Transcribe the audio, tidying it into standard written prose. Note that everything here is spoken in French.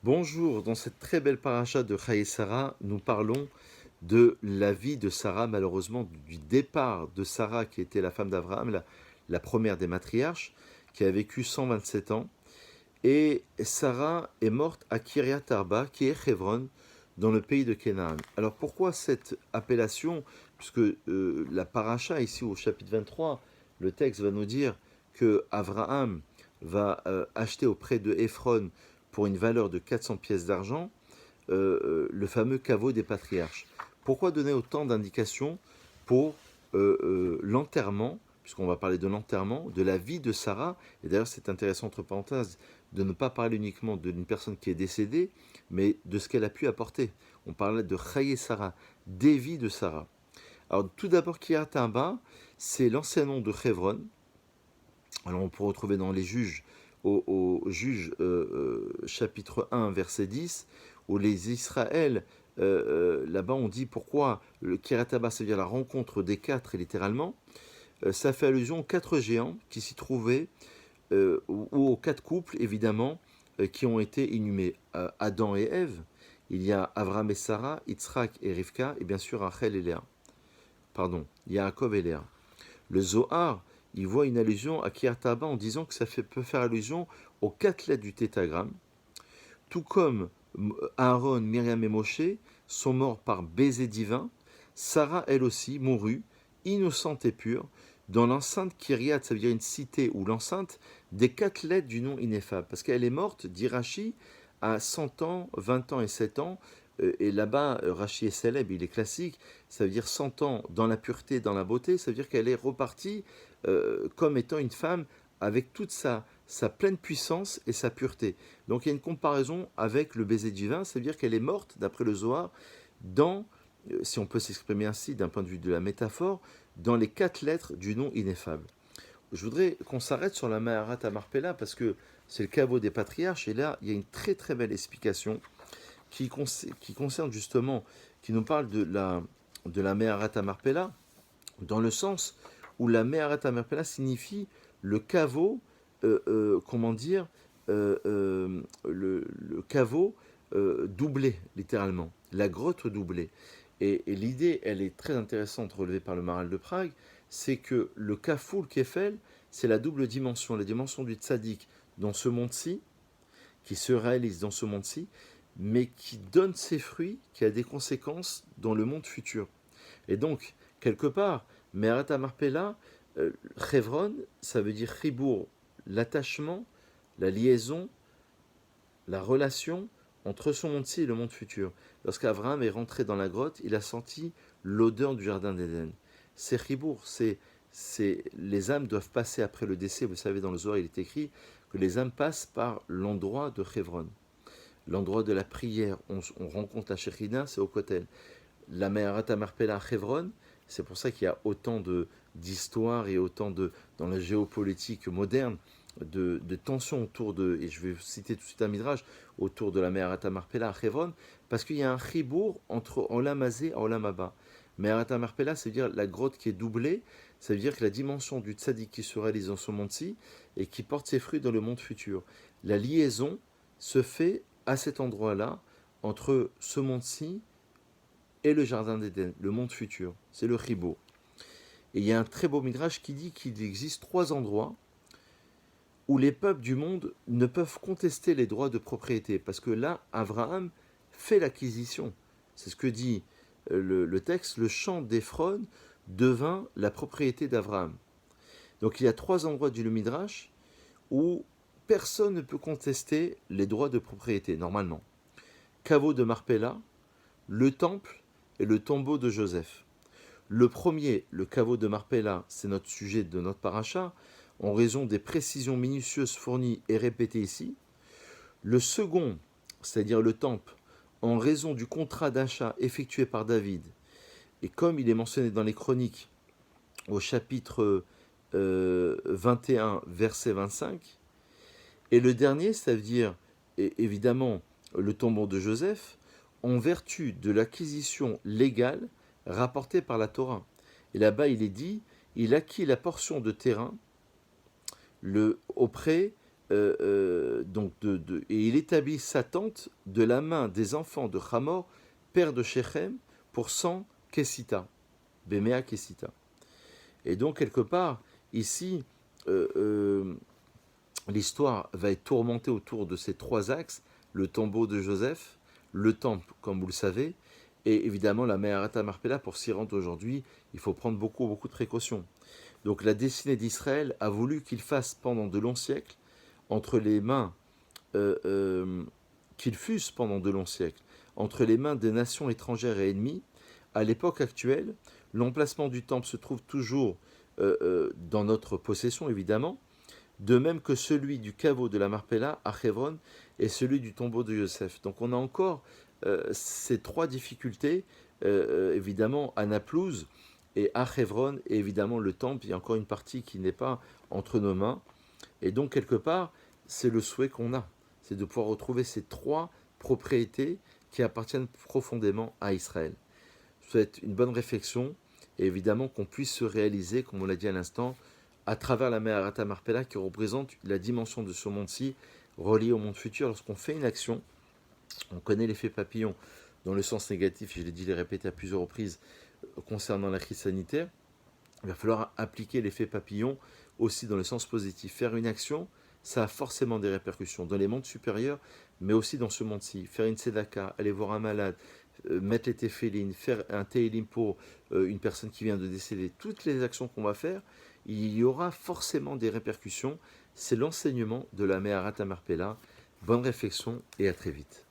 Bonjour, dans cette très belle paracha de Chayei Sarah, nous parlons de la vie de Sarah, malheureusement du départ de Sarah qui était la femme d'Abraham, la première des matriarches, qui a vécu 127 ans. Et Sarah est morte à Kiryat Arba, qui est Hebron, dans le pays de Canaan. Alors pourquoi cette appellation? Puisque la paracha, ici au chapitre 23, le texte va nous dire que Abraham va acheter auprès de Ephron pour une valeur de 400 pièces d'argent le fameux caveau des patriarches. Pourquoi donner autant d'indications pour l'enterrement, puisqu'on va parler de l'enterrement, de la vie de Sarah? Et d'ailleurs, c'est intéressant, entre parenthèses, de ne pas parler uniquement d'une personne qui est décédée, mais de ce qu'elle a pu apporter. On parlait de Chayei Sarah, des vies de Sarah. Alors, tout d'abord, Kiryat Arba, c'est l'ancien nom de Hebron. Alors, on peut retrouver dans les Juges, au Juges chapitre 1, verset 10, où les Israël, là-bas, on dit pourquoi le Kiryat Arba, c'est-à-dire la rencontre des quatre, littéralement. Ça fait allusion aux quatre géants qui s'y trouvaient, ou aux quatre couples, évidemment, qui ont été inhumés. Adam et Ève, il y a Avram et Sarah, Yitzhak et Rivka, et bien sûr Rachel et Léa. Pardon, Yaakov et Léa. Le Zohar, il voit une allusion à Kiryat Arba en disant que peut faire allusion aux quatre lettres du tétragramme, tout comme Aaron, Myriam et Moshe sont morts par baiser divin. Sarah, elle aussi, mourut, innocente et pure, dans l'enceinte Kiryat, ça veut dire une cité ou l'enceinte des quatre lettres du nom ineffable. Parce qu'elle est morte, dit Rashi, à 100 ans, 20 ans et 7 ans. Et là-bas, Rashi est célèbre, il est classique. Ça veut dire 100 ans dans la pureté, dans la beauté. Ça veut dire qu'elle est repartie comme étant une femme avec toute sa pleine puissance et sa pureté. Donc il y a une comparaison avec le baiser divin, ça veut dire qu'elle est morte, d'après le Zohar, dans, si on peut s'exprimer ainsi d'un point de vue de la métaphore, dans les quatre lettres du nom ineffable. Je voudrais qu'on s'arrête sur la Maharat Amarpella parce que c'est le caveau des patriarches et là il y a une très très belle explication qui concerne justement, qui nous parle de la Maharat Amarpella dans le sens où la Meharat Amarpella signifie le caveau, comment dire, le caveau doublé, littéralement, la grotte doublée. Et l'idée, elle est très intéressante, relevée par le Maral de Prague, c'est que le Kaful Kefel, c'est la double dimension, la dimension du tzaddik dans ce monde-ci, qui se réalise dans ce monde-ci, mais qui donne ses fruits, qui a des conséquences dans le monde futur. Et donc, quelque part, Meharat Amarpella, Chevron, ça veut dire Chibour, l'attachement, la liaison, la relation entre son monde-ci et le monde futur. Lorsqu'Abraham est rentré dans la grotte, il a senti l'odeur du jardin d'Éden. C'est Chibour, les âmes doivent passer après le décès. Vous savez, dans le Zohar, il est écrit que les âmes passent par l'endroit de Chevron, l'endroit de la prière. On rencontre la Shekhinah, c'est au Kotel. La Meharat Amarpella à Hebron, c'est pour ça qu'il y a autant d'histoires et autant dans la géopolitique moderne, de tensions autour de, et je vais citer tout de suite un midrash, autour de la Meharat Amarpella à Hebron, parce qu'il y a un chibour entre Olam Hazé et Olam Haba. Meharat Amarpella, ça veut dire la grotte qui est doublée, ça veut dire que la dimension du tzaddik qui se réalise dans ce monde-ci et qui porte ses fruits dans le monde futur. La liaison se fait à cet endroit-là, entre ce monde-ci et le jardin d'Éden, le monde futur. C'est le Chibo. Et il y a un très beau midrash qui dit qu'il existe trois endroits où les peuples du monde ne peuvent contester les droits de propriété. Parce que là, Abraham fait l'acquisition. C'est ce que dit le texte. Le champ d'Ephron devint la propriété d'Abraham. Donc il y a trois endroits du midrash où personne ne peut contester les droits de propriété, normalement. Caveau de Marpella, le temple et le tombeau de Joseph. Le premier, le caveau de Marpella, c'est notre sujet de notre paracha, en raison des précisions minutieuses fournies et répétées ici. Le second, c'est-à-dire le temple, en raison du contrat d'achat effectué par David, et comme il est mentionné dans les chroniques au chapitre 21, verset 25. Et le dernier, ça veut dire évidemment le tombeau de Joseph, en vertu de l'acquisition légale rapportée par la Torah. Et là-bas, il est dit, il acquit la portion de terrain auprès et il établit sa tente de la main des enfants de Hamor, père de Shechem, pour 100 Kessita, Béméa Kessita. Et donc, quelque part, ici, euh, euh, l'histoire va être tourmentée autour de ces trois axes, le tombeau de Joseph, le temple, comme vous le savez, et évidemment la Me'arat Marpella. Pour s'y rendre aujourd'hui, il faut prendre beaucoup, beaucoup de précautions. Donc la destinée d'Israël a voulu qu'il fasse pendant de longs siècles, entre les mains, euh, euh, qu'ils fussent pendant de longs siècles, entre les mains des nations étrangères et ennemies. À l'époque actuelle, l'emplacement du temple se trouve toujours dans notre possession, évidemment, de même que celui du caveau de la Marpella à Hebron et celui du tombeau de Yosef. Donc on a encore ces trois difficultés, évidemment à Naplouse et à Hebron, et évidemment le temple, il y a encore une partie qui n'est pas entre nos mains. Et donc quelque part, c'est le souhait qu'on a, c'est de pouvoir retrouver ces trois propriétés qui appartiennent profondément à Israël. Je souhaite une bonne réflexion et évidemment qu'on puisse se réaliser, comme on l'a dit à l'instant, à travers la Me'arat Marpella qui représente la dimension de ce monde-ci reliée au monde futur. Lorsqu'on fait une action, on connaît l'effet papillon dans le sens négatif, je l'ai dit, je l'ai répété à plusieurs reprises concernant la crise sanitaire. Il va falloir appliquer l'effet papillon aussi dans le sens positif. Faire une action, ça a forcément des répercussions dans les mondes supérieurs, mais aussi dans ce monde-ci. Faire une tzedaka, aller voir un malade, mettre les téphélines, faire un télim pour une personne qui vient de décéder, toutes les actions qu'on va faire, il y aura forcément des répercussions. C'est l'enseignement de la Me'arat Marpella. Bonne réflexion et à très vite.